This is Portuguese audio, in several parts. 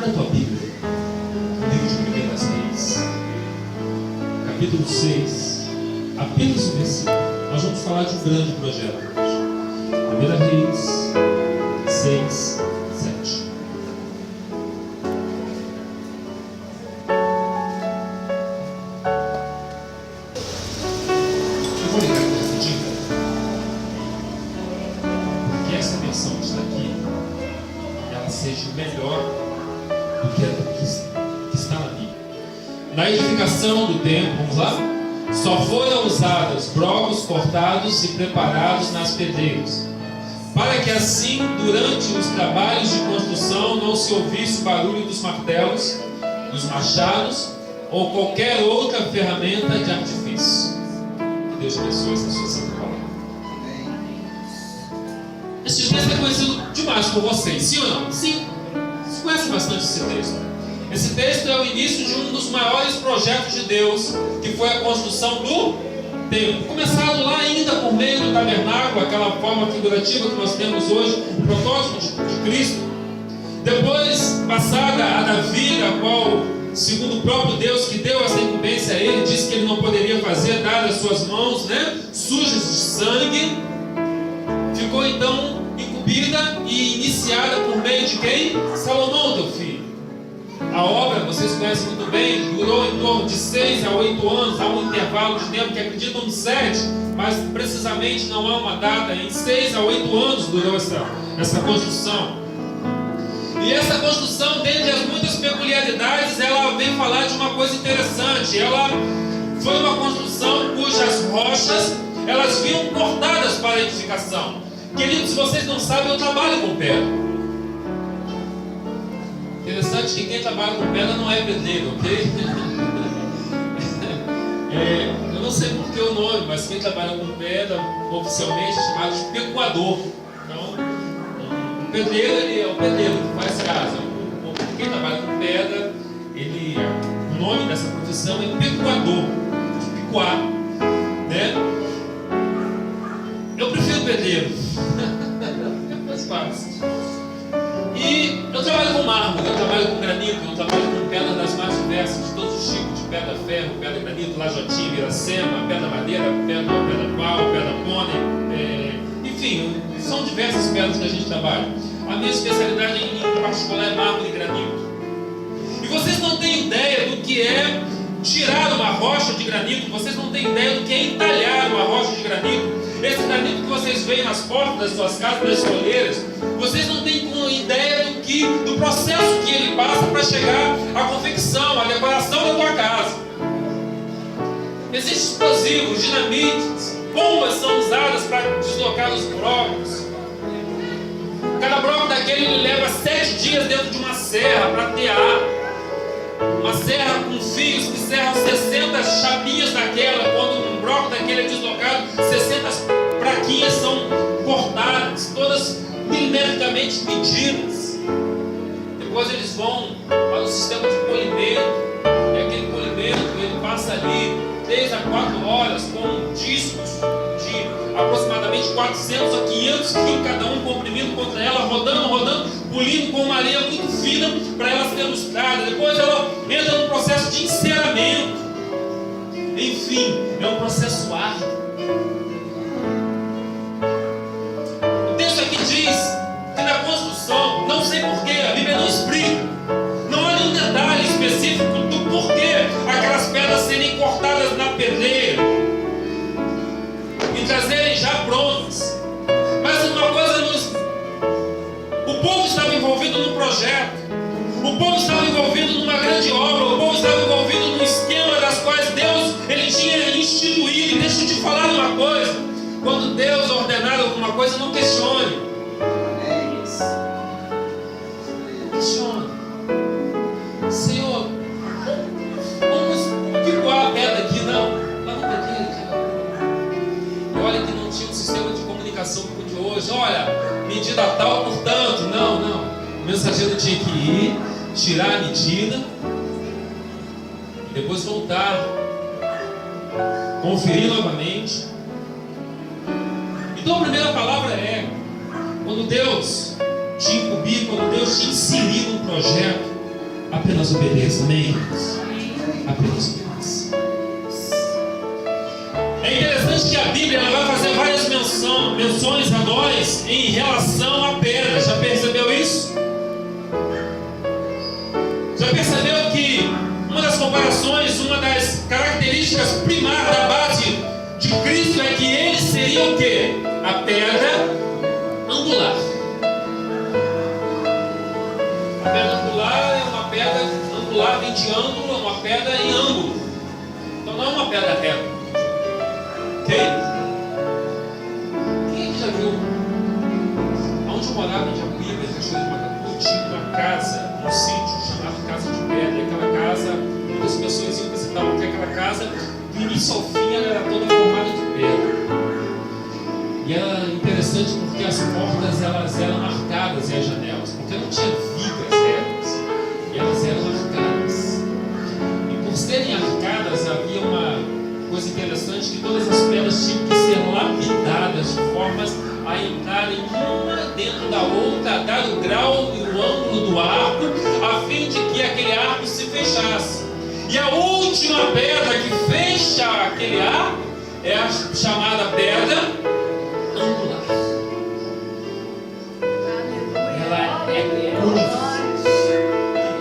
Abra a tua Bíblia, livro de 1 Reis, capítulo 6, apenas um versículo. Nós vamos falar de um grande projeto hoje. 1 Reis 6, 7. Eu vou ligar aqui rapidinho, porque essa versão que está aqui, ela seja melhor do que a que está na Bíblia. Na edificação do templo, vamos lá? Só foram usados brocos cortados e preparados nas pedreiras, para que assim, durante os trabalhos de construção, não se ouvisse o barulho dos martelos, dos machados ou qualquer outra ferramenta de artifício. Que Deus abençoe essa sua santa palavra. Esse texto é conhecido demais por vocês, sim ou não? Sim. Vocês conhecem bastante esse texto. Esse texto é o início de um dos maiores projetos de Deus, que foi a construção do templo. Começado lá ainda por meio do tabernáculo, aquela forma figurativa que nós temos hoje, o protótipo de Cristo. Depois, passada a Davi, a qual, segundo o próprio Deus que deu essa incumbência a ele, disse que ele não poderia fazer, dar as suas mãos, sujas de sangue, ficou então incumbida e iniciada por meio de quem? Salomão, teu filho. A obra, vocês conhecem muito bem, durou em torno de 6 a 8 anos, há um intervalo de tempo que acreditam em 7, mas precisamente não há uma data. Em 6 a 8 anos durou essa construção. E essa construção, dentre as muitas peculiaridades, ela vem falar de uma coisa interessante. Ela foi uma construção cujas rochas, elas vinham cortadas para a edificação. Queridos, se vocês não sabem, eu trabalho com pedra. Interessante que quem trabalha com pedra não é pedreiro, ok? Eu não sei por que o nome, mas quem trabalha com pedra oficialmente é chamado de pecuador. Então, o pedreiro, ele é o pedreiro que faz casa. Quem trabalha com pedra, o nome dessa profissão é pecuador, de picuar, né? Eu prefiro pedreiro. É mais fácil. E eu trabalho com mármore, eu trabalho com granito, eu trabalho com pedras das mais diversas, de todos os tipos, de pedra ferro, pedra granito, lajotim, iracema, pedra madeira, pedra pau, pedra pônei, enfim, são diversas pedras que a gente trabalha. A minha especialidade em particular é mármore e granito. E vocês não têm ideia do que é tirar uma rocha de granito, vocês não têm ideia do que é entalhar uma rocha de granito. Esse granito que vocês veem nas portas das suas casas, das soleiras, vocês não têm ideia do processo que ele passa para chegar à confecção, à decoração da tua casa. Existem explosivos, dinamites, bombas são usadas para deslocar os brocos. Cada broco daquele ele leva 7 dias dentro de uma serra para tear. Uma serra com fios que serram 60 chapinhas daquela. Quando um broco daquele é deslocado, 60 praquinhas são cortadas, todas milimetricamente medidas. Depois eles vão para o sistema de polimento. E aquele polimento ele passa ali 3 a 4 horas com discos de aproximadamente 400 a 500 quilos cada um, comprimido contra ela, rodando, polindo com uma areia muito fina para ela ser lustrada. Depois ela entra no processo de enceramento. Enfim, é um processo árduo. O texto aqui diz que na construção, não sei porquê, a Bíblia não explica, não há nenhum detalhe específico do porquê aquelas pedras serem cortadas na pedreira e trazerem já prontas. Mas uma coisa, o povo estava envolvido num projeto, o povo estava envolvido numa grande obra, o povo estava envolvido num esquema das quais Deus ele tinha instituído. E deixa eu te falar uma coisa: quando Deus ordenar alguma coisa, não questione. Questione. Senhor, vamos picoar a pedra aqui, não? Lá no pedreiro, cara. E olha que não tinha um sistema de comunicação como o de hoje. Olha, medida tal, portanto. Não. O mensageiro tinha que ir, tirar a medida, e depois voltar, conferir novamente. Então a primeira palavra quando Deus te incumbir, quando Deus te inserir num projeto, Apenas obedeça, amém? Apenas obedeça. É interessante que a Bíblia ela vai fazer várias menções a nós em relação à pedra. Já percebeu isso? Já percebeu que uma das comparações, uma das características primárias da base de Cristo é que ele seria o quê? A pedra angular. A pedra angular é uma pedra angular, vem de ângulo, é uma pedra em ângulo. Então não é uma pedra reta. Ok? Quem já viu? Onde eu morava em Jacuíba, em Cachoeira de Macacu, tinha uma casa, um sítio chamado Casa de Pedra. E aquela casa, muitas pessoas iam visitar, porque aquela casa, do início ao fim, ela era toda formada de pedra. E era interessante porque as portas elas eram marcadas e as janelas, porque não tinha vigas retas, e elas eram arcadas. E por serem arcadas, havia uma coisa interessante, que todas as pedras tinham que ser lapidadas de formas a entrarem uma dentro da outra, a dar o grau e o ângulo do arco, a fim de que aquele arco se fechasse. E a última pedra que fecha aquele arco é a chamada pedra angular. Ela é curva.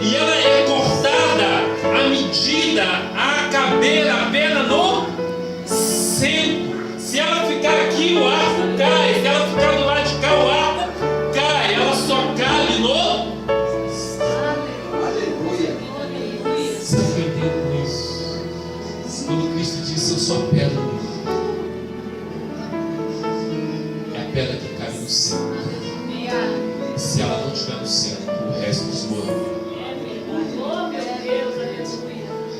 E ela é cortada à medida a caber a pedra no centro. Se ela ficar aqui, o arco cai. Se ela ficar do lado de cá, o arco cai. Ela só cabe no. Aleluia. Sabe o que eu entendo com isso? Quando Cristo disse: eu sou a pedra angular, é a pedra que cai no centro. Se ela não estiver no centro, o resto desmorona.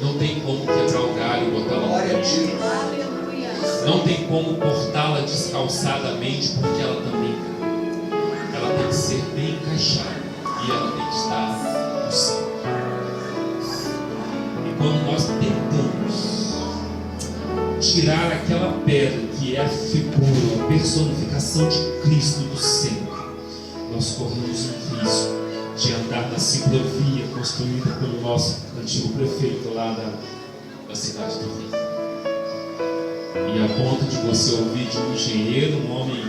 Não tem como quebrar o galho e botar ela no cantinho. Não tem como cortá-la descalçadamente, porque ela também cai. Ela tem que ser bem encaixada e ela tem que estar no centro. E quando nós tentamos tirar aquela pedra que é a figura, a personificação de Cristo do centro, nós corremos um risco de andar na ciclovia construída pelo nosso antigo prefeito lá da cidade do Rio. E a ponto de você ouvir de um engenheiro, um homem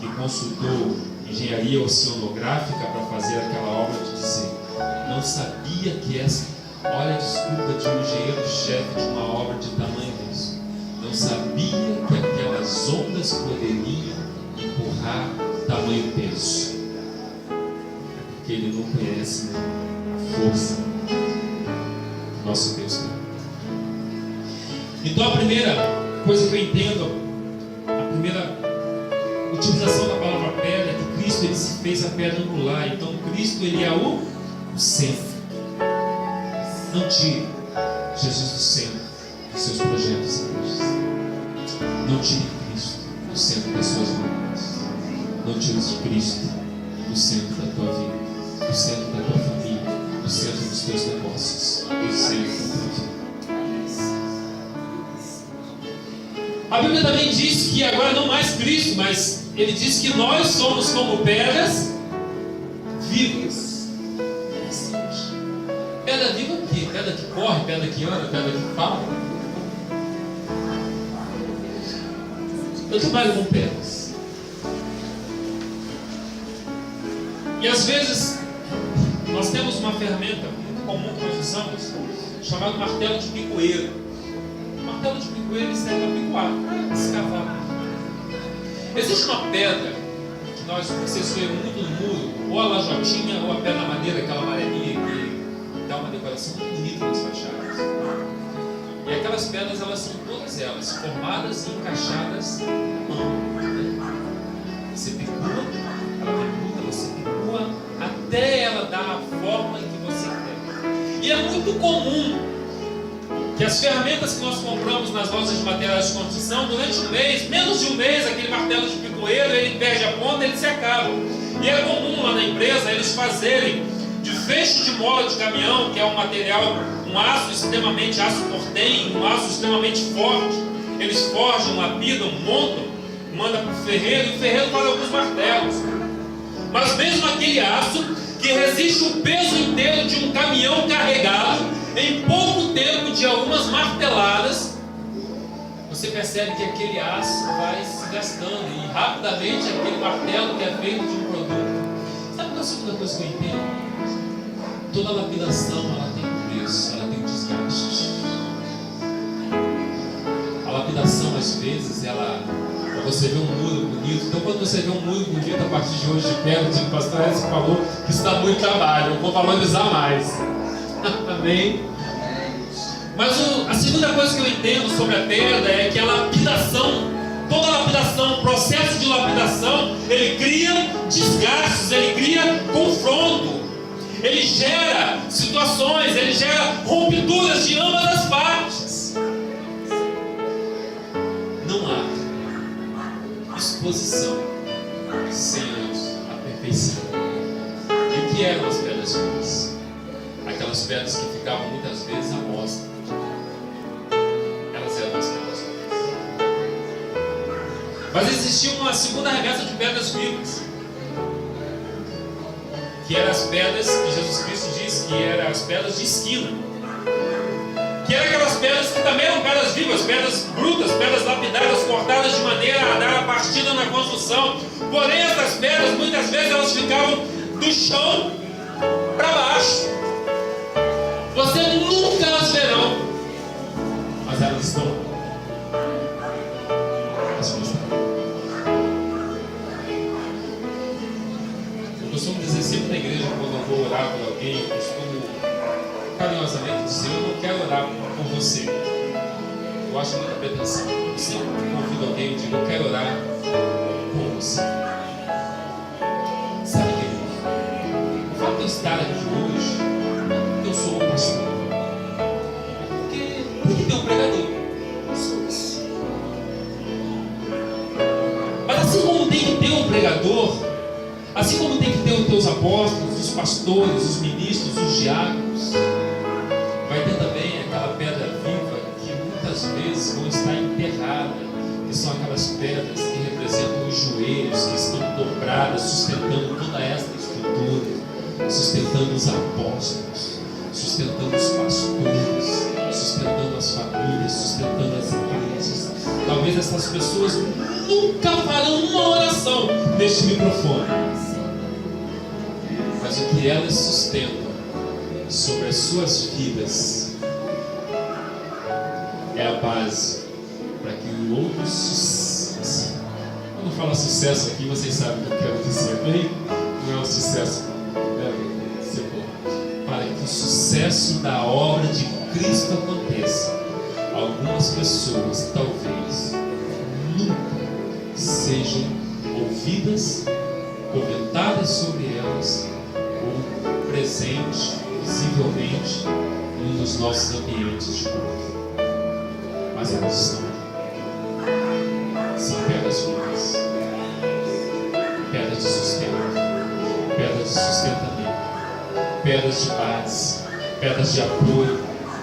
que consultou engenharia oceanográfica para fazer aquela obra, de dizer: não sabia que essa, olha a desculpa de um engenheiro-chefe de uma obra de tamanho desse, não sabia que aquelas ondas poderiam empurrar tamanho peso. Porque ele não conhece a força do nosso Deus. Então a primeira coisa que eu entendo, a primeira utilização da palavra pedra é que Cristo ele se fez a pedra angular. Então Cristo ele é o centro. Não tire Jesus do centro dos seus projetos, igrejas. Não tire Cristo do centro das suas vontades. Não tire Cristo do centro da tua vida, do centro da tua família, do centro dos teus negócios, do centro da tua vida. A Bíblia também diz que agora não mais Cristo, mas ele diz que nós somos como pedras vivas. Interessante. Pedra viva o quê? Pedra que corre, pedra que anda, pedra que fala. Eu trabalho com pedras. E às vezes nós temos uma ferramenta muito comum que nós usamos, chamada martelo de picoeiro. O martelo de picoeiro serve para picoar, para escavar. Existe uma pedra que vocês veem muito no muro, ou a lajotinha, ou a pedra madeira, aquela amarelinha que dá uma decoração muito bonita nas fachadas. E aquelas pedras, elas são todas elas formadas e encaixadas à mão. Você picua, ela picua, você picua, até ela dar a forma que você quer. E é muito comum que as ferramentas que nós compramos nas lojas de materiais de construção, durante um mês, menos de um mês, aquele martelo de picoeiro, ele perde a ponta, ele se acaba. E é comum lá na empresa eles fazerem de fecho de mola de caminhão, que é um material, um aço extremamente, aço portem, um aço extremamente forte. Eles forjam, lapidam, montam, mandam para o ferreiro, e o ferreiro faz alguns martelos. Mas mesmo aquele aço, que resiste o peso inteiro de um caminhão carregado, em pouco tempo de algumas marteladas, você percebe que aquele aço vai se gastando e rapidamente aquele martelo que é feito de um produto. Sabe qual é a segunda coisa que eu entendo? Toda lapidação ela tem um preço, ela tem um desgaste. A lapidação às vezes ela, para você ver um muro bonito, então quando você vê um muro bonito a partir de hoje de perto, o pastor Edson falou que isso dá muito trabalho, eu vou valorizar mais. Amém? Mas a segunda coisa que eu entendo sobre a pedra é que a lapidação, toda lapidação, o processo de lapidação, ele cria desgastes, ele cria confronto, ele gera situações, ele gera rompiduras de ambas as partes. Não há exposição sem a perfeição. E o que eram as pedras vivas? Aquelas pedras que ficavam muitas vezes à mostra. Elas eram as pedras vivas. Mas existia uma segunda remessa de pedras vivas, que eram as pedras que Jesus Cristo disse que eram as pedras de esquina, que eram aquelas pedras que também eram pedras vivas, pedras brutas, pedras lapidadas, cortadas de maneira a dar a partida na construção. Porém, essas pedras, muitas vezes, elas ficavam do chão para baixo. Você nunca as verão, mas elas estão lá. Eu costumo dizer sempre na igreja, quando eu vou orar por alguém, eu costumo carinhosamente dizer: eu não quero orar por você. Eu acho muita pretensão. Eu sempre convido alguém e digo: eu quero orar por você. Sabe, querido? O fato de eu estar aqui hoje, porque eu sou um pastor, porque tem um pregador. Eu sou isso. Mas assim como tem que ter um pregador, assim como tem que ter os teus apóstolos, os pastores, os ministros, os diáconos, vai ter também aquela pedra viva que muitas vezes vão estar enterrada, que são aquelas pedras que representam os joelhos, que estão dobradas, sustentando toda esta estrutura, sustentando os apóstolos, sustentando os pastores, sustentando as famílias, sustentando as igrejas. Talvez essas pessoas nunca farão uma oração neste microfone, mas o que elas sustentam sobre as suas vidas é a base para que o outro sucesso, quando fala sucesso aqui, vocês sabem o que eu quero dizer, bem? Não é um sucesso, para que o sucesso da obra de Cristo aconteça. Algumas pessoas talvez nunca sejam ouvidas, comentadas sobre elas, ou presentes visivelmente num dos nossos ambientes de culto. Mas elas estão são pedras vivas, pedras de sustento, pedras de sustentamento, pedras de paz, pedras de apoio,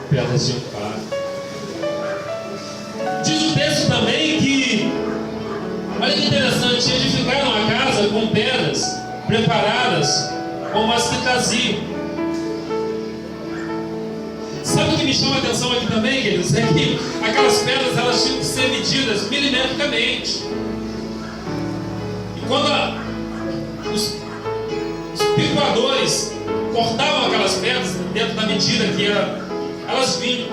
pedras de amparo. Diz o texto também que, olha que interessante, edificaram a casa com pedras preparadas como as que traziam. Sabe o que me chama a atenção aqui também, queridos? É que aquelas pedras, elas tinham que ser medidas milimetricamente. E quando os picuadores cortavam aquelas pedras dentro da medida que era, elas vinham.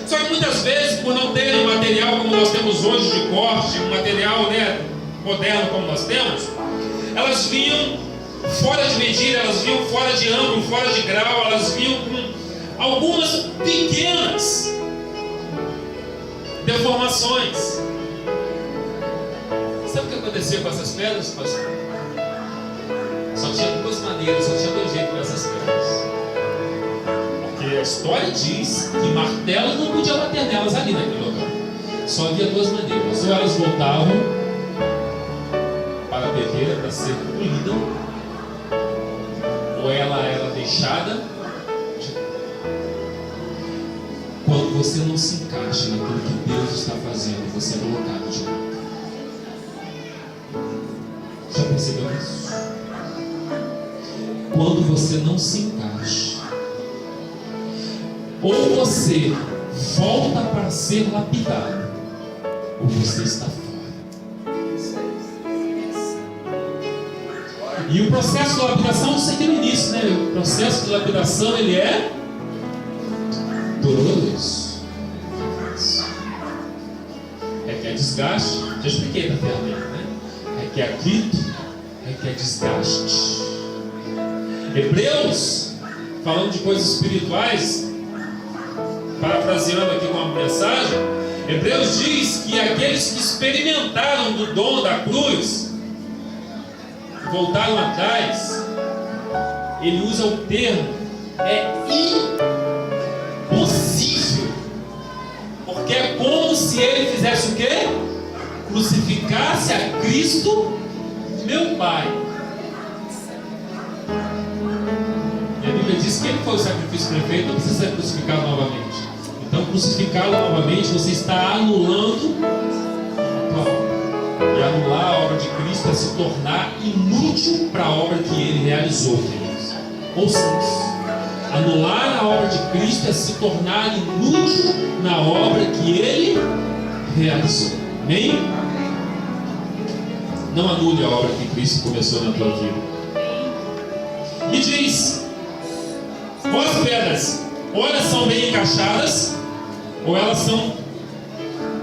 Só que muitas vezes, por não terem um material como nós temos hoje de corte, um material moderno como nós temos, elas vinham fora de medida, elas vinham fora de ângulo, fora de grau, elas vinham com algumas pequenas deformações. Sabe o que acontecia com essas pedras, pastor? Só tinha duas maneiras, só tinha dois jeitos com essas pedras. Porque a história diz que martelo não podia bater nelas ali naquele lugar. Só havia duas maneiras: ou elas voltavam para a pedreira para ser polida, ou ela era deixada. Quando você não se encaixa naquilo que Deus está fazendo, você é colocado de lado. Já percebeu isso? Quando você não se encaixa. Ou você volta para ser lapidado, ou você está fora. E o processo de lapidação, eu sei que no início, né? O processo de lapidação, ele é doloroso. Requer desgaste. Já expliquei da ferramenta, né? Requer atrito, requer desgaste. Hebreus, falando de coisas espirituais, parafraseando aqui com uma mensagem, Hebreus diz que aqueles que experimentaram do dom da cruz, voltaram atrás, ele usa o termo, é impossível, porque é como se ele fizesse o quê? Crucificasse a Cristo, meu Pai. E a Bíblia diz que ele foi o sacrifício perfeito, não precisa ser crucificado novamente. Então, crucificá-lo novamente, você está anulando a obra. E anular a obra de Cristo é se tornar inútil para a obra que ele realizou, queridos. Ouçam isso. Anular a obra de Cristo é se tornar inútil na obra que ele realizou. Amém? Não anule a obra que Cristo começou na tua vida. E diz: ou as pedras, ou elas são bem encaixadas, ou elas são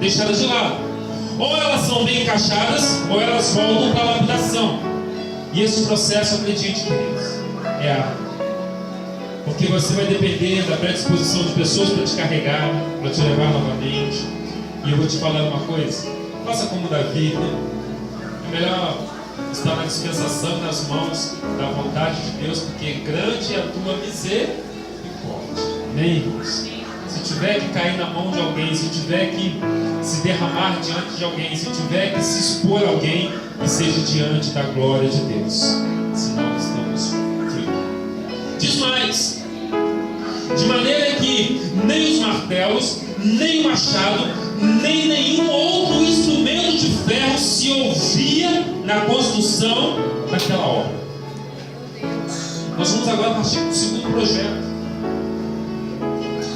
deixadas de lado. Ou elas são bem encaixadas, ou elas voltam para a lapidação. E esse processo, acredite, queridos, é árduo. Porque você vai depender da predisposição de pessoas para te carregar, para te levar novamente. E eu vou te falar uma coisa: faça como Davi, né? É melhor estar na dispensação, nas mãos da vontade de Deus, porque grande é a tua misericórdia. Amém, irmãos? Se tiver que cair na mão de alguém, se tiver que se derramar diante de alguém, se tiver que se expor a alguém, que seja diante da glória de Deus. Senão estamos fritos. Diz mais: de maneira que nem os martelos, nem o machado, nem nenhum outro instrumento de ferro se ouvia na construção daquela obra. Nós vamos agora partir para o segundo projeto.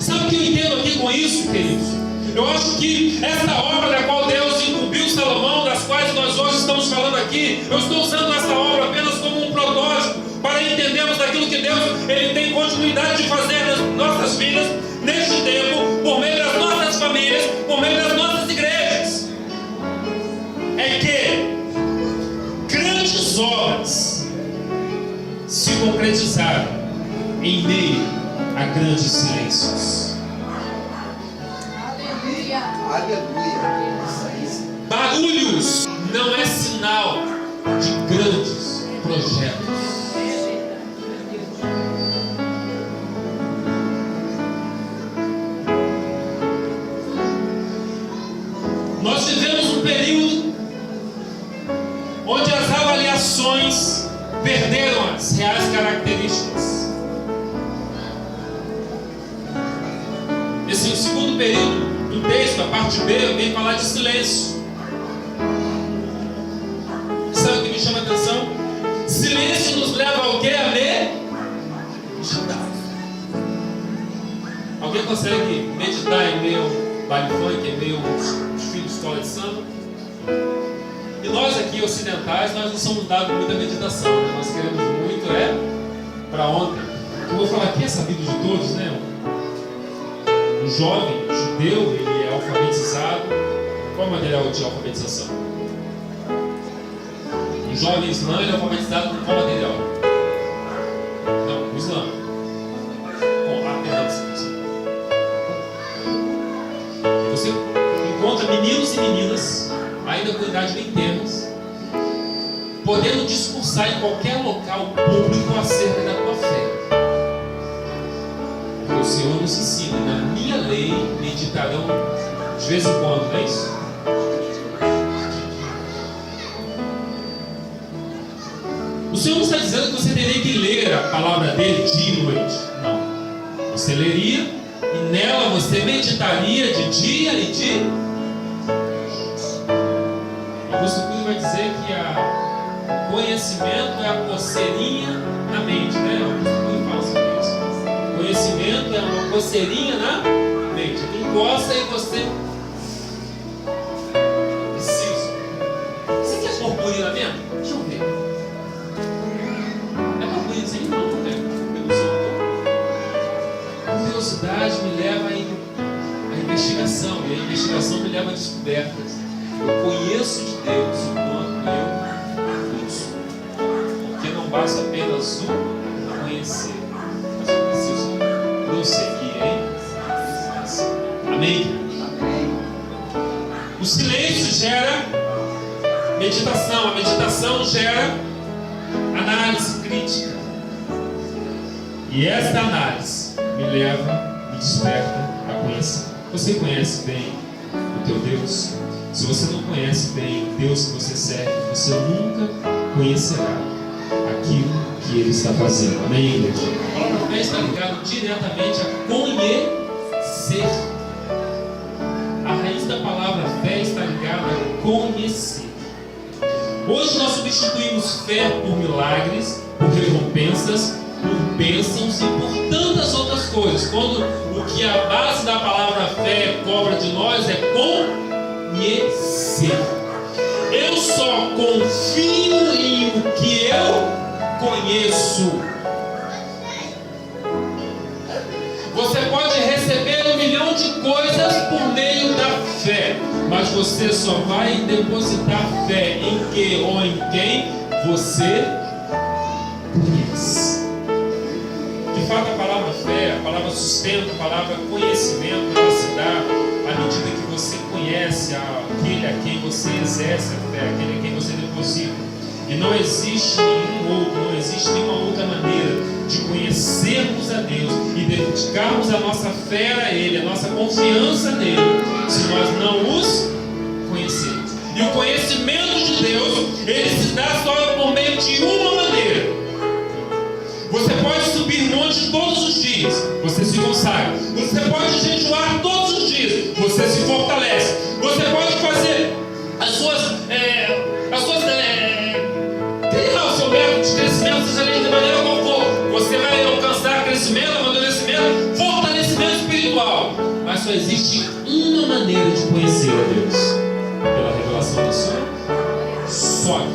Sabe o que eu entendo aqui com isso, queridos? Eu acho que essa obra da qual Deus incumbiu Salomão, das quais nós hoje estamos falando aqui, eu estou usando essa obra apenas como um protótipo para entendermos daquilo que Deus ele tem continuidade de fazer nas nossas vidas, neste tempo, por meio das nossas famílias, por meio das nossas igrejas. É que grandes obras se concretizaram em meio a grandes silêncios. Aleluia. Barulhos não é sinal de grandes projetos. Nós vivemos um período onde as avaliações perderam as reais características. Esse segundo período do texto, a parte B, vem falar de silêncio. Sabe o que me chama a atenção? Silêncio nos leva ao quê? A meditar. Alguém consegue meditar em meio ao baile funk, em meio aos filhos de escola de samba? E nós aqui ocidentais, nós não somos dados muita meditação, né? Nós queremos muito para ontem. Eu vou falar aqui é sabido de todos, né? O jovem judeu, ele é alfabetizado. Qual é o material de alfabetização? O jovem islã, ele é alfabetizado com qual material? Não, o islã. Você encontra meninos e meninas, ainda com idade bem terras, podendo discursar em qualquer local público acerca da tua fé. O Senhor nos ensina: na minha lei meditarão de vez em quando, não é isso? O Senhor não está dizendo que você teria que ler a palavra dele dia e noite. Não. Você leria e nela você meditaria de dia e de noite. Augusto Cury vai dizer que o conhecimento é a coceirinha na mente, né? coceirinha na mente. Aqui encosta e você preciso. Você quer purpurina mesmo? Deixa eu ver. É purpurinazinho? Não, não é. A curiosidade me leva à investigação, e a investigação me leva a descobertas. Eu conheço de Deus o quanto eu conheço. Porque não basta apenas o conhecer, mas eu preciso prosseguir em conhecimento. Amém? O silêncio gera meditação, a meditação gera análise crítica. E esta análise me leva, me desperta a conhecer. Você conhece bem o teu Deus? Se você não conhece bem o Deus que você serve, você nunca conhecerá aquilo que Ele está fazendo. Amém, igreja? A palavra fé está ligada diretamente a conhecer. A raiz da palavra fé está ligada a conhecer. Hoje nós substituímos fé por milagres, por recompensas, por bênçãos e por tantas outras coisas. Quando o que a base da palavra fé cobra de nós é conhecer. Eu só confio em o que eu conheço. Você pode receber 1 milhão de coisas por meio da fé, mas você só vai depositar fé em que ou em quem você conhece. De fato, a palavra fé, a palavra sustento, a palavra conhecimento, ela se dá à medida que você conhece aquele a quem você exerce a fé, aquele a quem você deposita. E não existe nenhum outro, não existe nenhuma outra maneira de conhecermos a Deus e dedicarmos a nossa fé a Ele, a nossa confiança nele, se nós não os conhecermos. E o conhecimento de Deus, ele se dá só por meio de uma maneira. Você pode subir monte todos os dias, você se consagra. Você pode jejuar todos os dias, você se fortalece. Você pode fazer as suas criar o seu método de crescimento, seja ele de maneira qual for. Você vai alcançar crescimento, amadurecimento, fortalecimento espiritual. Mas só existe uma maneira de conhecer a Deus: pela revelação da sua só.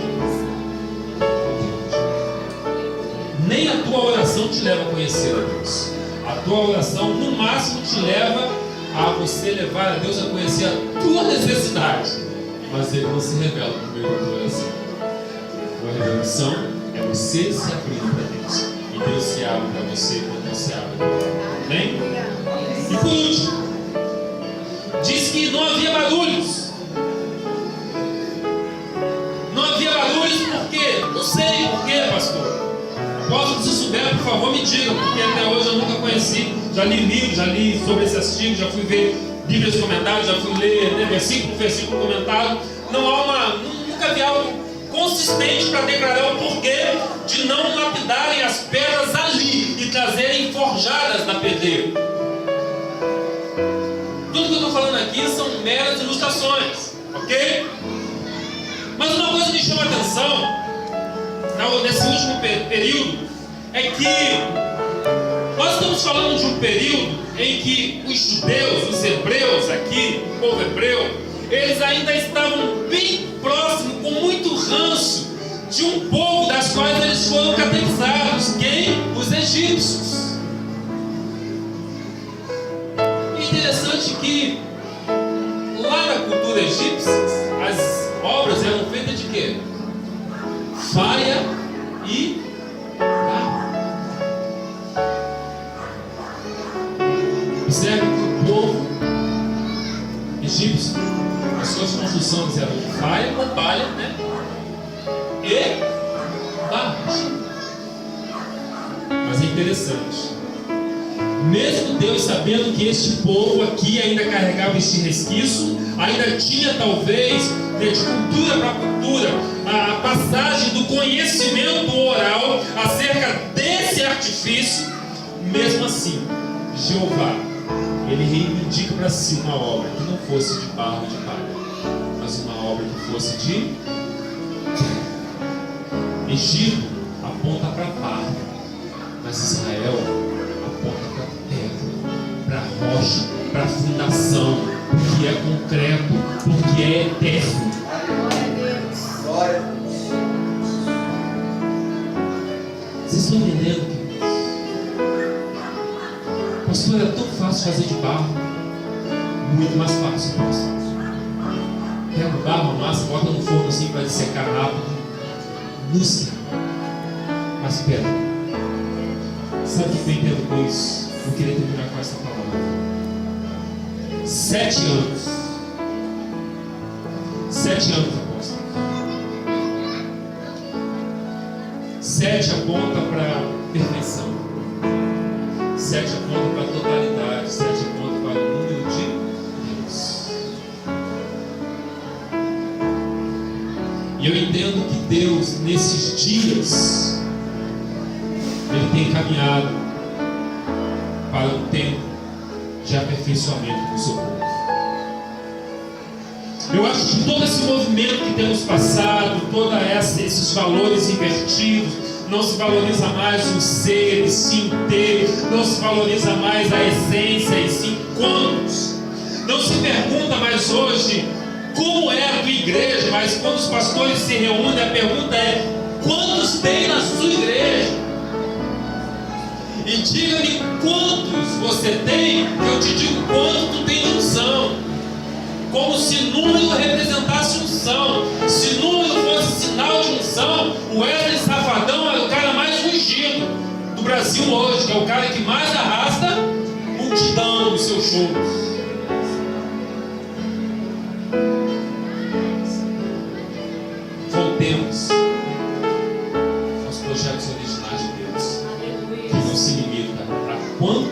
Nem a tua oração te leva a conhecer a Deus. A tua oração, no máximo, te leva a você levar a Deus a conhecer a tua necessidade. Mas Ele não se revela por meio da tua oração. A revelação é você se abrir para Deus. E Deus se abre para você quando você abre para Ele. Amém? E por último, diz que não havia barulhos. Não havia barulhos por quê? Não sei por quê, pastor. Se souber, por favor, me digam, porque até hoje eu nunca conheci. Já li livros, já li sobre esse artigo, já fui ver Bíblias comentadas, já fui ler versículo por versículo comentado. Nunca vi algo consistente para declarar o porquê de não lapidarem as pedras ali e trazerem forjadas na pedreira. Tudo que eu estou falando aqui são meras ilustrações, ok? Mas uma coisa que me chama a atenção nesse último período é que nós estamos falando de um período em que os judeus, os hebreus aqui, o povo hebreu, eles ainda estavam bem próximos, com muito ranço de um povo das quais eles foram catequizados. Quem? Os egípcios. E interessante que lá na cultura egípcia as obras eram feitas de quê? Faia e barro. Observe que o povo egípcio, as suas construções eram de faia ou palha, né? E barro. Mas é interessante, mesmo Deus sabendo que este povo aqui ainda carregava este resquício, ainda tinha talvez de cultura para cultura a passagem do conhecimento oral acerca desse artifício. Mesmo assim, Jeová, ele reivindica para si uma obra que não fosse de barro de palha, mas uma obra que fosse de Egito aponta para barro, mas Israel aponta para terra. porque é eterno. Glória a Deus. Vocês estão entendendo, queridos? Pastor, era tão fácil fazer de barro. Muito mais fácil, pastor. Pega o barro, a massa, bota no forno assim para secar rápido. Música. Mas espera. Sabe o que eu entendo com isso? Eu queria terminar com essa palavra. 7 anos. 7 anos, apóstolo. 7 aponta para a perfeição. 7 aponta para a totalidade. 7 aponta para o número de Deus. E eu entendo que Deus, nesses dias, Ele tem caminhado para um tempo de aperfeiçoamento do seu povo. Eu acho que todo esse movimento que temos passado, todos esses valores invertidos, não se valoriza mais o ser e sim ter, não se valoriza mais a essência e sim quantos. Não se pergunta mais hoje como é a tua igreja, mas quando os pastores se reúnem, a pergunta é: quantos tem na sua igreja? E diga-me quantos você tem, que eu te digo quanto tu tem de unção. Como se número representasse unção. Se número fosse sinal de unção, o Wesley Safadão era o cara mais ungido do Brasil hoje, que é o cara que mais arrasta multidão nos seus shows. Voltemos aos projetos originais de Deus, que não se limita a quanto,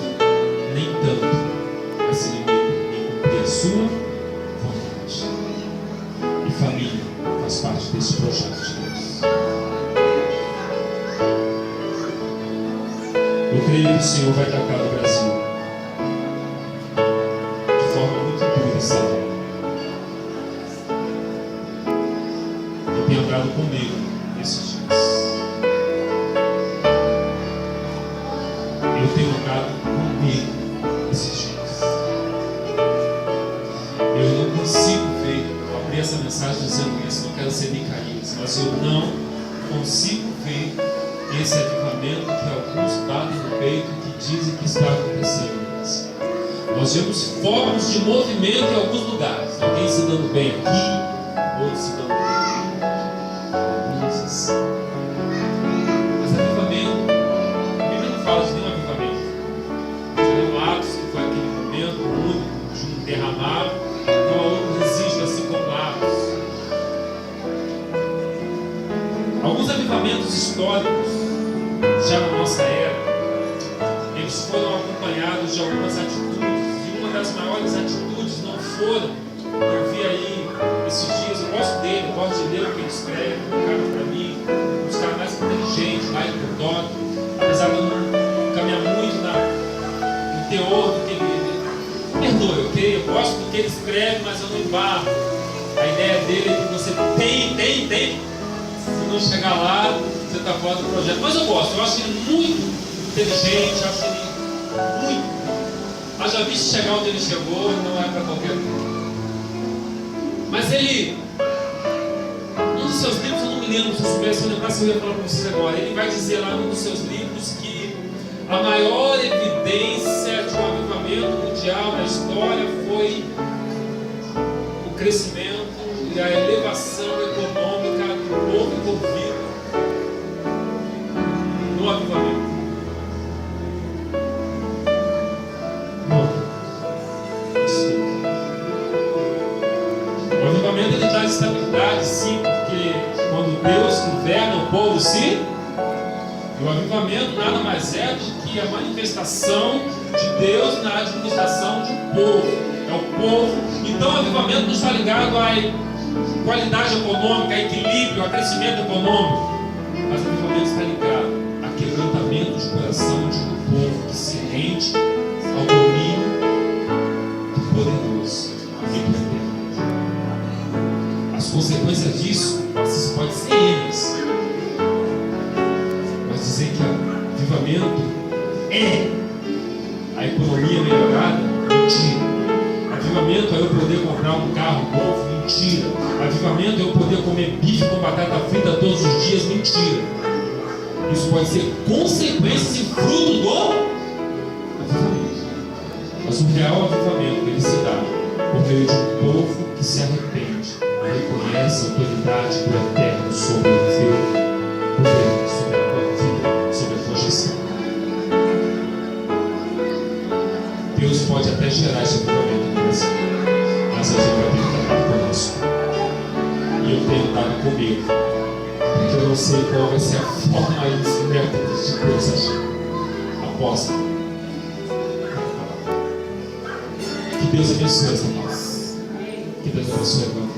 nem tanto, mas se limita em cumprir a sua vontade. E família faz parte desse projeto de Deus. Eu creio que o Senhor vai tratar no Brasil de forma muito dura e severa. Eu tenho andado comigo nesses dias. Eu tenho andado comigo esses dias. Eu não consigo ver, eu abri essa mensagem dizendo isso, não quero ser micaísta, mas eu não consigo ver esse avivamento que alguns batem no peito e que dizem que está acontecendo. Nós vemos focos de movimento em alguns lugares, alguém se dando bem aqui, outros se dando bem. Mas avivamento, a Bíblia não fala de nenhum avivamento. Tirando Atos, que foi aquele momento único de um derramado, não há outro registro assim como Atos. Alguns avivamentos históricos, já na nossa era, eles foram acompanhados de algumas atitudes, e uma das maiores atitudes não foram, eu vi aí esses dias, eu gosto dele, eu gosto de ler o que ele escreve, um cara para mim, um dos caras mais inteligentes lá em Porto, apesar de eu não caminhar muito no teor do que ele perdoe, ok? Eu gosto do que ele escreve, mas eu não embarco. A ideia dele é que você tem, se não chegar lá, você está fora do projeto. Mas eu gosto, eu acho ele muito inteligente, acho ele muito. Mas já visto chegar onde ele chegou, não é para qualquer um. Mas ele, um dos seus livros, eu não me lembro, se eu soubesse, eu lembrar se eu ia falar para vocês agora. Ele vai dizer lá num dos seus livros que a maior evidência de um avivamento mundial na história foi o crescimento e a elevação econômica do povo envolvido no avivamento. O avivamento ele traz estabilidade, sim, porque quando Deus governa, o povo se. E o avivamento nada mais é do que a manifestação de Deus na administração de um povo. É o povo. Então o avivamento não está ligado à qualidade econômica, a equilíbrio, a crescimento econômico. Mas o avivamento está ligado a quebrantamento de coração de um povo que se rende ao domínio do poderoso. As consequências disso podem ser eles. Mas dizer que o avivamento é a economia melhorada, mentira. A Avivamento é eu poder comprar um carro novo? Mentira. Avivamento é eu poder comer bife com batata frita todos os dias? Mentira. Isso pode ser consequência e fruto do avivamento. Mas o real avivamento, ele se dá por meio de um povo que se arrepende e reconhece a autoridade do Eterno sobre o teu governo, sobre a tua vida, sobre a tua gestão. Deus pode até gerar esse avivamento no Brasil, mas a gente vai ter que estar conosco. E eu tenho dado comigo, porque eu não sei qual vai ser a forma incerta de Deus agir. Aposta. Que Deus abençoe essa palavra. Que Deus abençoe a tua vida.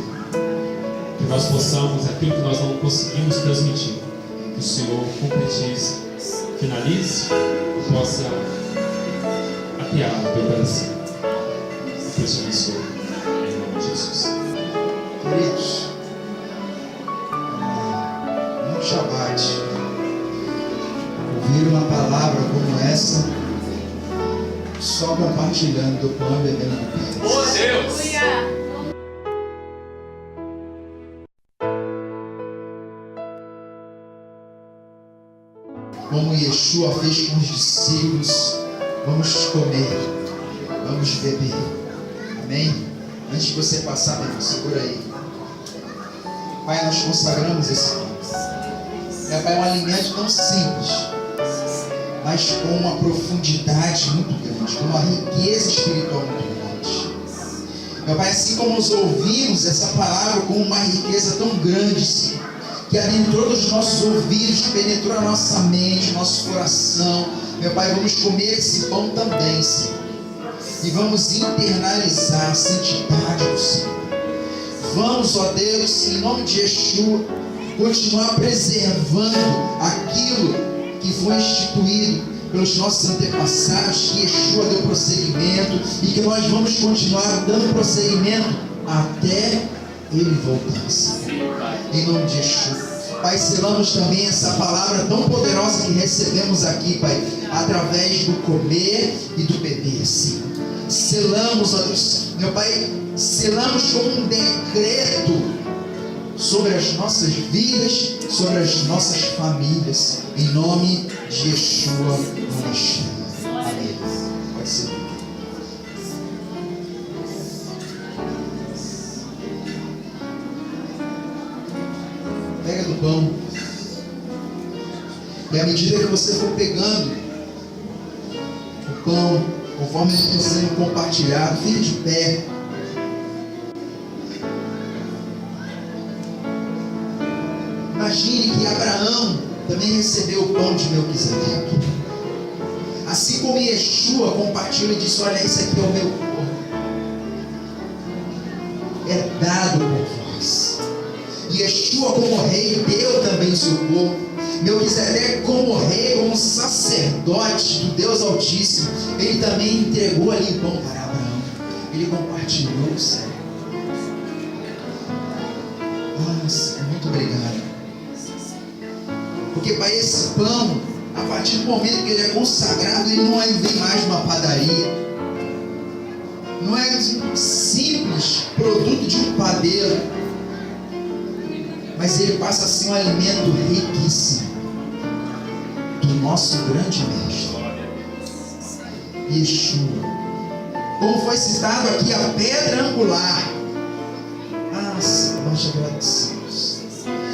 Que nós possamos, aquilo que nós não conseguimos transmitir, que o Senhor concretize, finalize e possa apiar o teu coração. Que Deus te abençoe. Em nome de Jesus. Queridos, no Shabbat, ouvir uma palavra como essa, só compartilhando do pão e bebendo do pão. Oh Deus! Como Yeshua fez com os discípulos, vamos comer, vamos beber. Amém? Antes de você passar, meu irmão, segura aí. Pai, nós consagramos esse pão. Meu Pai, é um alimento tão simples, mas com uma profundidade muito grande, com uma riqueza espiritual muito grande. Meu Pai, assim como nós ouvimos essa palavra com uma riqueza tão grande, Senhor, que adentrou dos nossos ouvidos, penetrou a nossa mente, nosso coração. Meu Pai, vamos comer esse pão também, Senhor, e vamos internalizar a santidade do Senhor. Vamos, ó Deus, em nome de Yeshua, continuar preservando aquilo que foi instituído pelos nossos antepassados, que Yeshua deu prosseguimento e que nós vamos continuar dando prosseguimento até Ele voltar, Senhor. Em nome de Yeshua. Pai, selamos também essa palavra tão poderosa que recebemos aqui, Pai, através do comer e do beber, Senhor. Selamos, ó Deus, meu Pai, selamos como um decreto sobre as nossas vidas, sobre as nossas famílias, em nome de Yeshua HaMashiach. Amém. Pode ser. Pega do pão. E à medida que você for pegando o pão, conforme ele está sendo compartilhado, fique de pé. Imagine que Abraão também recebeu o pão de Melquisedeque. Assim como Yeshua compartilha e disse: olha, esse aqui é o meu corpo, é dado por vós. Yeshua como rei deu também o seu corpo. Melquisedeque como rei, como sacerdote do Deus Altíssimo, ele também entregou ali o pão para Abraão. Ele compartilhou, Senhor. Nossa, muito obrigado. Porque para esse pão, a partir do momento que ele é consagrado, ele não vem mais de uma padaria. Não é um simples produto de um padeiro, mas ele passa a ser um alimento riquíssimo do nosso grande mestre, Yeshua. Como foi citado aqui, a pedra angular. Nós te agradecemos.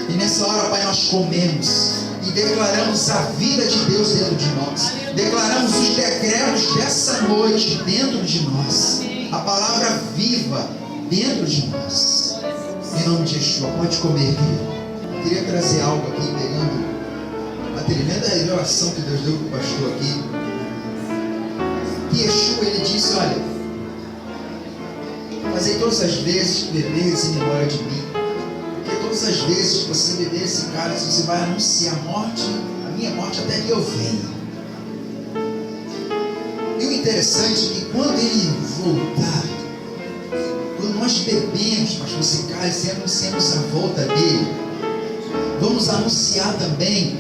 E nessa hora, Pai, nós comemos e declaramos a vida de Deus dentro de nós. Declaramos os decretos dessa noite dentro de nós. A palavra viva dentro de nós. Em nome de Yeshua, pode comer, querido. Eu queria trazer algo aqui, pegando a tremenda revelação que Deus deu para o pastor aqui. Que Yeshua, ele disse: olha, fazei todas as vezes que beberes em memória de mim. Porque todas as vezes que você beber esse cálice, você vai anunciar a minha morte até que eu venha. E o interessante é que quando ele voltar, quando nós bebemos, pastor, esse cálice, anunciamos a volta dele, vamos anunciar também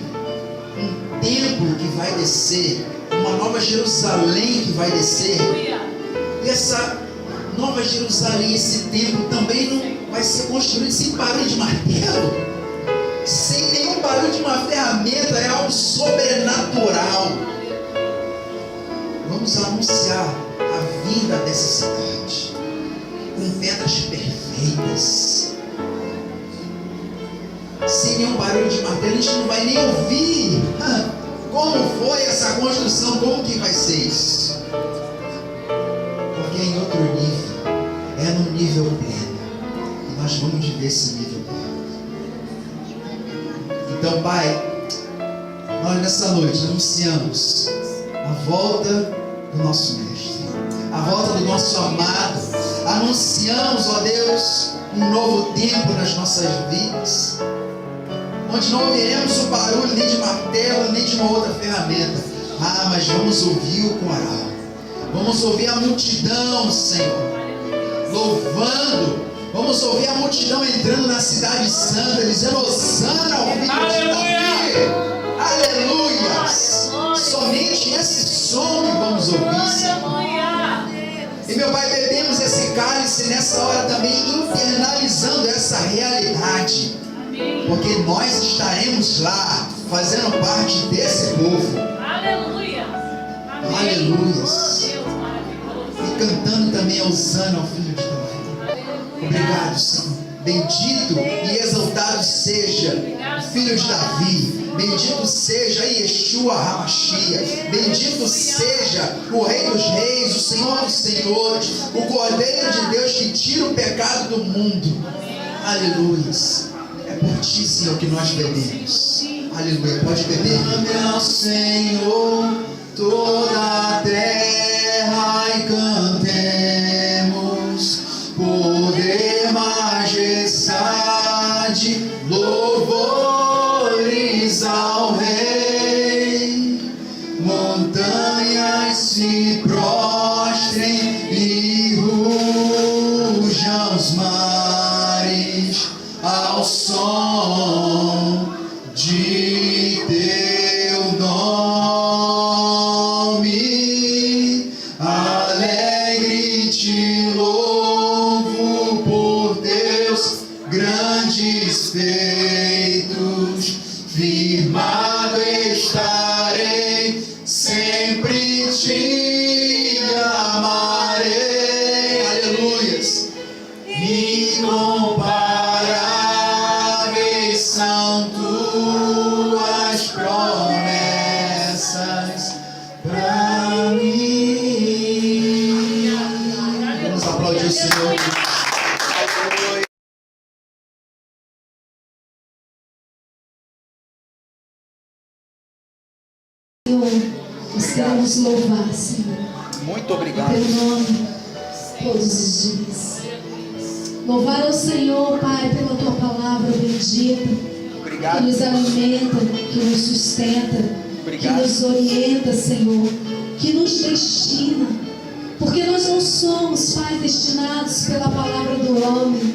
um templo que vai descer, uma nova Jerusalém que vai descer. E essa Nova Jerusalém, esse templo também não vai ser construído sem barulho de martelo, sem nenhum barulho de uma ferramenta, é algo sobrenatural. Vamos anunciar a vinda dessa cidade com pedras perfeitas, sem nenhum barulho de martelo. A gente não vai nem ouvir como foi essa construção, como que vai ser isso, porque é em outro nível, é no nível pleno, e nós vamos viver esse nível pleno. Então, Pai, nós nessa noite anunciamos a volta do nosso mestre, a volta do nosso amado. Anunciamos, ó Deus, um novo tempo nas nossas vidas, onde não ouviremos o barulho nem de martelo, nem de uma outra ferramenta. Mas vamos ouvir o coral, vamos ouvir a multidão, Senhor, louvando. Vamos ouvir a multidão entrando na cidade santa, dizendo: Hosana ao filho de Davi. Aleluia! Somente esse som que vamos ouvir, Senhor. E meu Pai, bebemos esse cálice nessa hora também, internalizando essa realidade, porque nós estaremos lá, fazendo parte desse povo. Aleluia! Aleluia! E cantando também Hosana ao filho de Davi. Obrigado, Senhor. Bendito e exaltado seja o filho de Davi. Bendito seja Yeshua HaMashiach. Bendito seja o Rei dos Reis, o Senhor dos Senhores, o Cordeiro de Deus que tira o pecado do mundo. Aleluia. É por ti, Senhor, que nós bebemos. Aleluia. Pode beber. Ame ao Senhor toda a terra e cantemos poder, majestade, louvores ao Rei. Montanhas se prostrem e rujam os mares ao som de teu nome. Alegre te louvo por teus grandes feitos. Firmado estarei, sempre te amarei. Aleluias. Incomparáveis são tuas promessas para mim. Vamos aplaudir o Senhor. Nós queremos louvar, Senhor. Muito obrigado. Teu nome todos os dias. Louvar ao Senhor, Pai, pela tua palavra bendita, Obrigado. que nos alimenta, que nos sustenta, Obrigado. que nos orienta, Senhor, que nos destina. Porque nós não somos, Pai, destinados pela palavra do homem,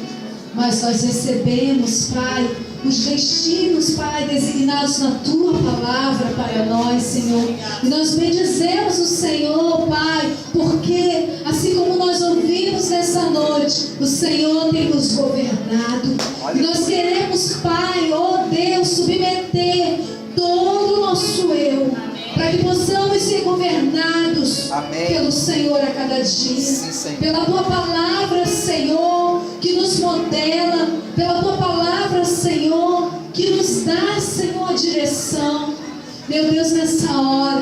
mas nós recebemos, Pai, os destinos, Pai, designados na Tua palavra para nós, Senhor. E nós bendizemos o Senhor, Pai, porque assim como nós ouvimos nessa noite, o Senhor tem nos governado. E nós queremos, Pai, ó Deus, submeter todo o nosso eu, para que possamos ser governados pelo Senhor a cada dia. Sim, pela Tua palavra, Senhor, que nos modela, pela Tua palavra, Senhor, que nos dá, Senhor, a direção. Meu Deus, nessa hora,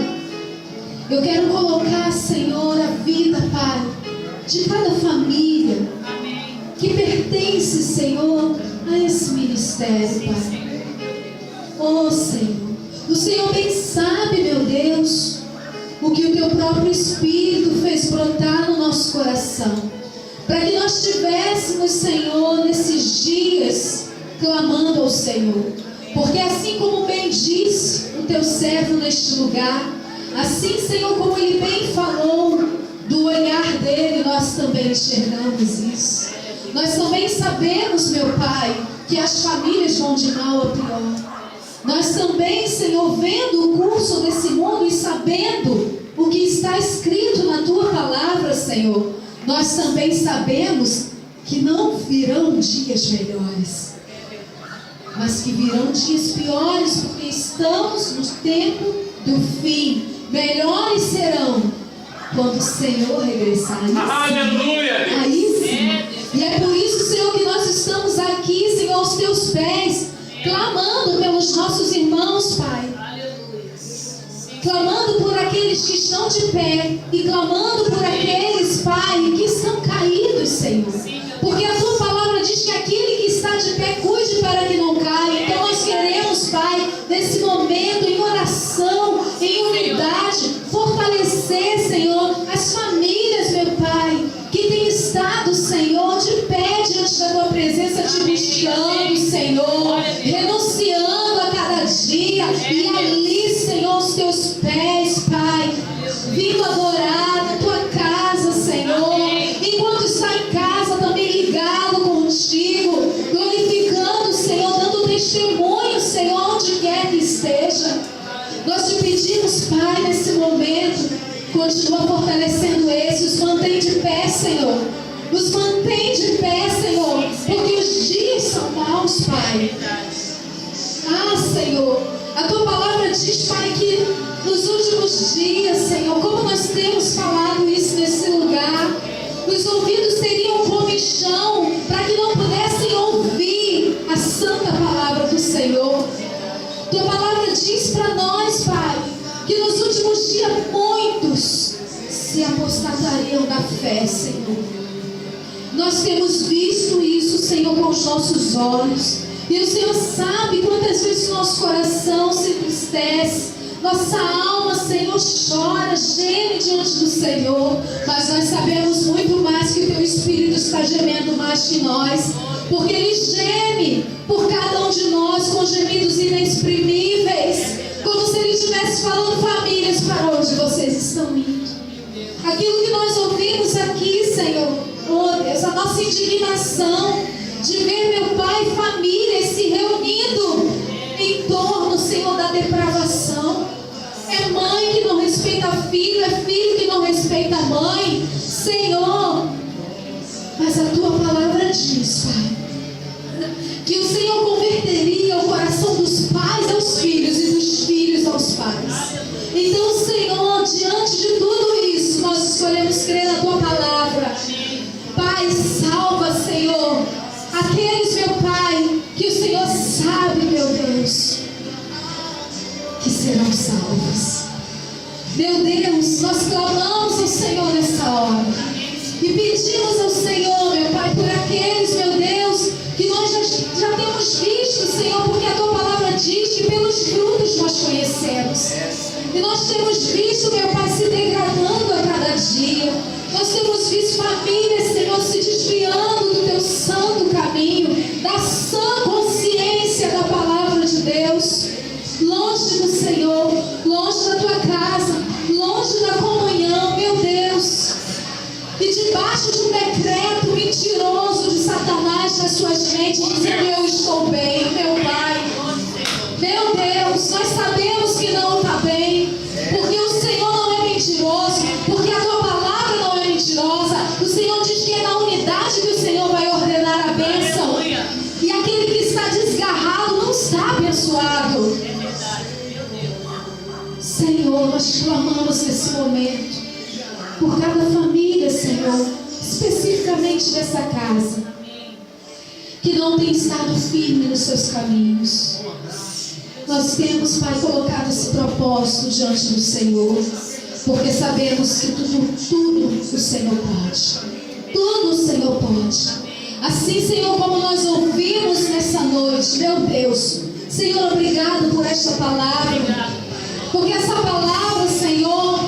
eu quero colocar, Senhor, a vida, Pai, de cada família que pertence, Senhor, a esse ministério, Pai. Oh, Senhor, o Senhor bem sabe, meu Deus, o que o Teu próprio Espírito fez brotar no nosso coração, para que nós tivéssemos, Senhor, nesses dias, clamando ao Senhor. Porque assim como bem disse o Teu servo neste lugar, assim, Senhor, como Ele bem falou, do olhar dele, nós também enxergamos isso. Nós também sabemos, meu Pai, que as famílias vão de mal a pior. Nós também, Senhor, vendo o curso desse mundo e sabendo o que está escrito na Tua palavra, Senhor, nós também sabemos que não virão dias melhores, mas que virão dias piores, porque estamos no tempo do fim. Melhores serão quando o Senhor regressar. Aleluia! Aí sim. E é por isso, Senhor, que nós estamos aqui, Senhor, aos teus pés, clamando pelos nossos irmãos, Pai. Clamando por aqueles que estão de pé e clamando por aqueles, Pai, que estão caídos, Senhor. Porque a tua palavra diz que aquele que está de pé cuide para que não caia. Então nós queremos, Pai, nesse momento, em oração, em unidade, fortalecer, Senhor, as famílias, meu Pai, que têm estado, Senhor, de pé diante da tua presença, te buscando, Senhor, renunciando a cada dia e ali, Senhor, aos teus pés, Pai, vindo adorar na tua casa, Senhor. Enquanto está em casa, também ligado contigo, glorificando, Senhor, dando testemunho, Senhor, onde quer que esteja. Nós te pedimos, Pai, nesse momento, continua fortalecendo esses, nos mantém de pé, Senhor. Nos mantém de pé, Senhor, porque os dias são maus, Pai. Ah, Senhor, a tua palavra diz, Pai, que nos últimos dias, Senhor, como nós temos falado isso nesse lugar, os ouvidos teriam comichão para que não pudessem ouvir a santa palavra do Senhor. Tua palavra diz para nós, Pai, que nos últimos dias muitos se apostatariam da fé, Senhor. Nós temos visto isso, Senhor, com os nossos olhos. E o Senhor sabe quantas vezes nosso coração se entristece, nossa alma, Senhor, chora, geme diante do Senhor. Mas nós sabemos muito mais que o Teu Espírito está gemendo mais que nós, porque Ele geme por cada um de nós com gemidos inexprimíveis, como se Ele estivesse falando: famílias, para onde vocês estão indo? Aquilo que nós ouvimos aqui, Senhor, oh Deus, a nossa indignação de ver, meu Pai, famílias se reunindo em torno, Senhor, da depravação. É mãe que não respeita filho, é filho que não respeita a mãe, Senhor. Mas a tua palavra diz, Pai, que o Senhor converteria o coração dos pais aos filhos e dos filhos aos pais. Então, Senhor, diante de tudo isso, nós escolhemos crer na tua palavra. Pai, salva, Senhor, aqueles, meu Pai, que o Senhor sabe, meu Deus, que serão salvos. Meu Deus, nós clamamos ao Senhor nessa hora e pedimos ao Senhor, meu Pai, por aqueles, meu Deus, que nós já temos visto, Senhor, porque a tua palavra diz que pelos frutos nós conhecemos. E nós temos visto, meu Pai, se degradando a cada dia. Nós temos visto famílias, Senhor, se desviando do teu santo caminho, da sã consciência da palavra de Deus, longe do Senhor, longe da tua casa, longe da comunhão, meu Deus. E debaixo de um decreto mentiroso de Satanás nas suas mentes, dizendo: eu estou bem, meu Pai. Meu Deus, nós sabemos que não está bem, porque o Senhor não é mentiroso, porque a tua palavra não é mentirosa. O Senhor diz que é na unidade que o Senhor vai ordenar a bênção. E aquele que está desgarrado não está abençoado. Senhor, nós clamamos nesse momento por cada família, Senhor, especificamente dessa casa, que não tem estado firme nos seus caminhos. Nós temos, Pai, colocado esse propósito diante do Senhor, porque sabemos que tudo o Senhor pode. Tudo o Senhor pode. Assim, Senhor, como nós ouvimos nessa noite, meu Deus, Senhor, obrigado por esta palavra, porque essa palavra, Senhor,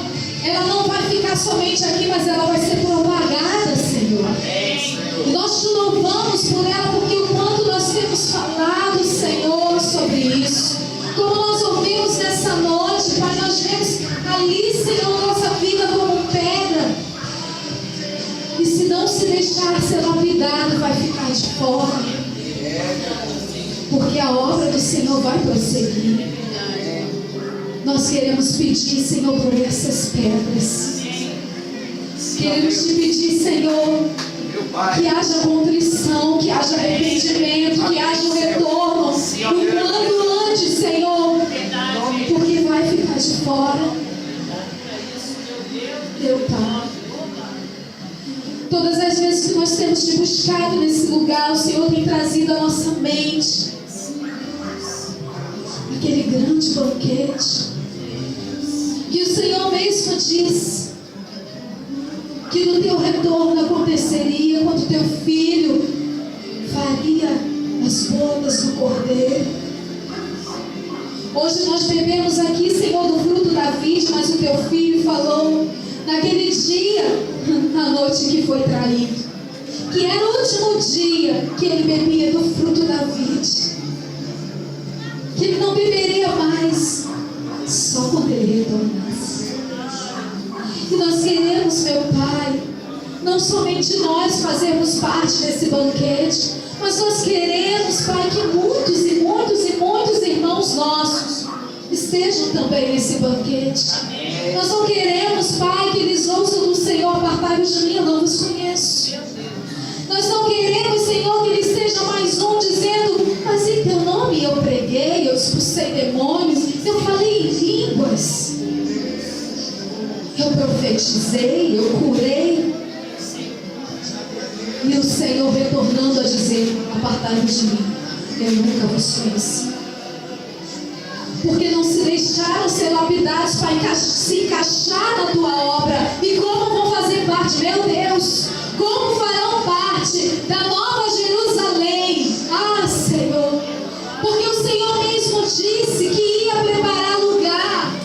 ela não vai ficar somente aqui, mas ela vai ser propagada, Senhor. E nós te louvamos por ela, porque o quanto nós temos falado, Senhor, sobre isso. Como nós ouvimos nessa noite, Pai, nós vemos ali, Senhor, nossa vida como pedra. E se não se deixar ser lapidado, vai ficar de fora. Porque a obra do Senhor vai prosseguir. Nós queremos pedir, Senhor, por essas pedras Queremos te pedir, Senhor, que haja contrição, que haja arrependimento, que haja um retorno o quanto antes, Senhor, porque vai ficar de fora. Meu Pai, todas as vezes que nós temos te buscado nesse lugar, o Senhor tem trazido à nossa mente aquele grande banquete que o Senhor mesmo disse que no teu retorno aconteceria quando teu filho faria as bodas do cordeiro. Hoje nós bebemos aqui, Senhor, do fruto da vide, mas o teu filho falou naquele dia, na noite que foi traído, que era o último dia que ele bebia do fruto da vide, que ele não beberia mais, só quando ele retornasse. E nós queremos, meu Pai, não somente nós fazermos parte desse banquete, mas nós queremos, Pai, que muitos e muitos e muitos irmãos nossos estejam também nesse banquete. Nós não queremos, Pai, que eles ouçam do Senhor: apartai-vos de mim, eu não vos conheço. Nós não queremos, Senhor, que ele seja mais um dizendo: mas em teu nome eu preguei, eu expulsei demônios, eu falei em línguas, eu profetizei, eu curei. E o Senhor retornando a dizer: apartai-vos de mim, eu nunca vos conheci. Porque não se deixaram ser lapidados para se encaixar na tua obra. E como vão fazer parte, meu Deus, como farão parte da nova Jerusalém? Ah, Senhor, porque o Senhor mesmo disse que ia preparar lugar,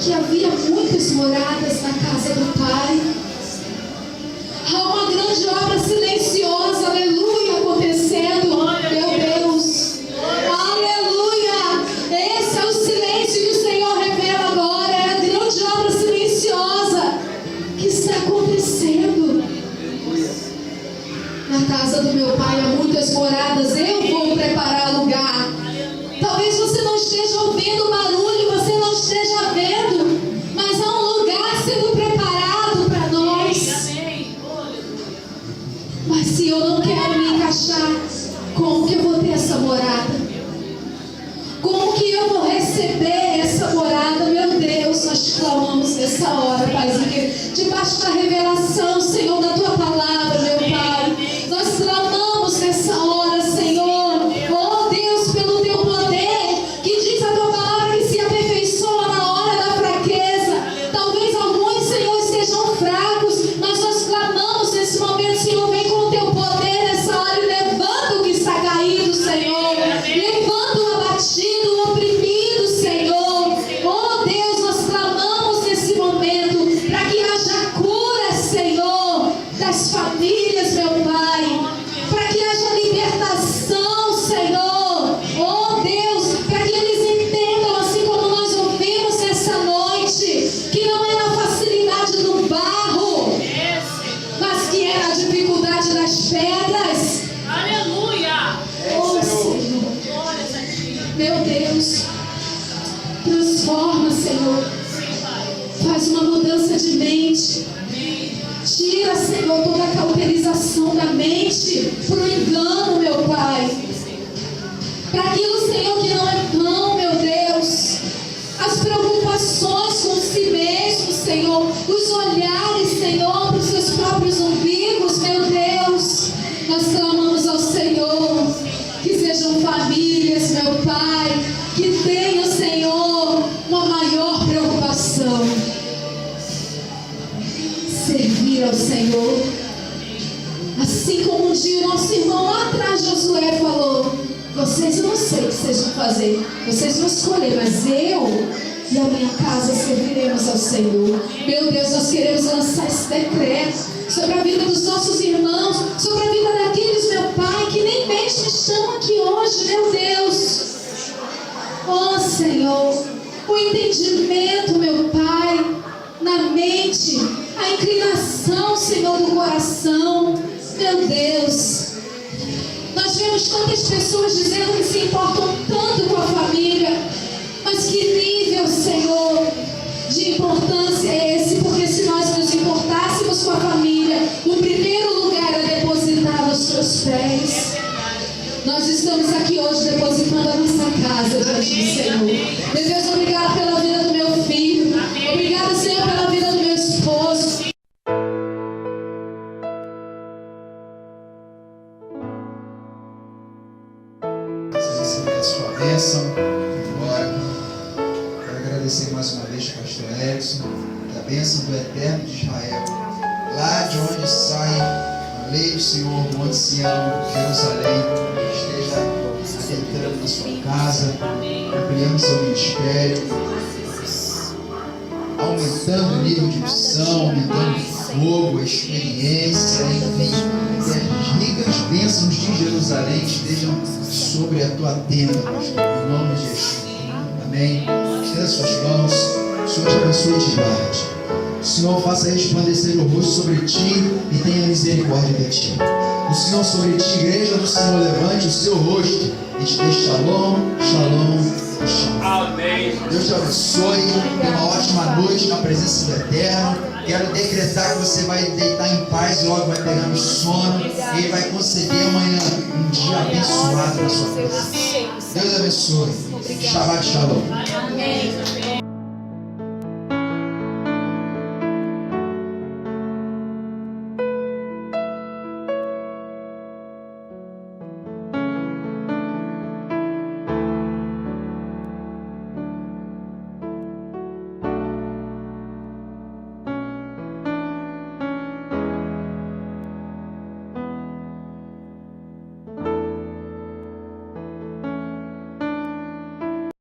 que havia muitas moradas na casa do Pai. Há uma grande obra silenciosa, aleluia, acontecendo, meu Deus, aleluia. Esse é o silêncio que o Senhor revela agora, é a grande obra silenciosa que está acontecendo. Na casa do meu Pai há muitas moradas, eu vou preparar lugar. Talvez você não esteja ouvindo o barulho, você não esteja vendo, mas há um lugar sendo preparado para nós. Mas se eu não quero me encaixar, como que eu vou ter essa morada? Como que eu vou receber essa morada? Meu Deus, nós clamamos nessa hora, Paizinho, debaixo da revelação, Senhor, da tua palavra, meu Pai. Nós clamamos nessa hora, Senhor, oh Deus, pelo teu poder, que diz a tua palavra que se aperfeiçoa na hora da fraqueza. Talvez alguns, Senhor, estejam fracos, mas nós clamamos nesse momento, Senhor, vem com o teu poder nessa hora e levanta o que está caído, Senhor. Levanta o abatido, o oprimido, Senhor. Oh Deus, nós clamamos nesse momento para que haja cura, Senhor, das famílias, meu Pai, para que haja libertação, Senhor. Oh Deus, para que eles entendam, assim como nós ouvimos nessa noite, que não é na facilidade do barro, mas que é na dificuldade das pedras. Aleluia! Oh Senhor, Glórias a ti. meu Deus, transforma, Senhor, faz uma mudança de mente. Tira, Senhor, toda a cauterização da mente para o engano, meu Pai, para aquilo, Senhor, que não é pão, meu Deus, as preocupações com si mesmo, Senhor, os olhares, Senhor, para os seus próprios umbigos, meu Deus. Nós clamamos ao Senhor que sejam famílias, meu Pai, que tenham, Senhor, uma maior preocupação: servir ao Senhor. Assim como um dia o nosso irmão lá atrás, Josué, falou: vocês, eu não sei o que vocês vão fazer, vocês vão escolher, mas eu e a minha casa serviremos ao Senhor. Meu Deus, nós queremos lançar esse decreto sobre a vida dos nossos irmãos, sobre a vida daqueles, meu Pai, que nem mesmo estão aqui hoje, meu Deus. Oh Senhor, o entendimento, meu Pai, na mente, a inclinação, Senhor, do coração, meu Deus. Nós vemos tantas pessoas dizendo que se importam tanto com a família, mas que nível, Senhor, de importância é esse, porque se nós nos importássemos com a família, o primeiro lugar é depositar aos seus pés. Nós estamos aqui hoje depositando a nossa casa diante do Senhor. Meu Deus, obrigado pela vida do meu filho. Obrigado, Senhor, pela vida do meu esposo. Você receber a sua bênção. Agora, quero agradecer mais uma vez ao pastor Edson, da bênção do Eterno de Israel. Lá de onde sai a lei do Senhor, Monte Sião, Jerusalém, esteja adentrando na sua casa, ampliando seu ministério, aumentando o nível de missão, aumentando o fogo, a experiência, enfim, que as ricas bênçãos de Jerusalém estejam sobre a tua tenda, pastor, em nome de Jesus. Amém. Estenda suas mãos, o Senhor te abençoe e te guarde. O Senhor faça resplandecer o rosto sobre ti e tenha misericórdia de ti. O Senhor sobre ti, igreja do Senhor, levante o seu rosto e te dê shalom, shalom, shalom. Amém. Deus te abençoe, tenha uma ótima noite na presença do Eterno. Quero decretar que você vai deitar em paz e logo vai pegar no sono e Ele vai conceder amanhã um dia abençoado na sua presença. Deus abençoe. Shabbat shalom. Amém.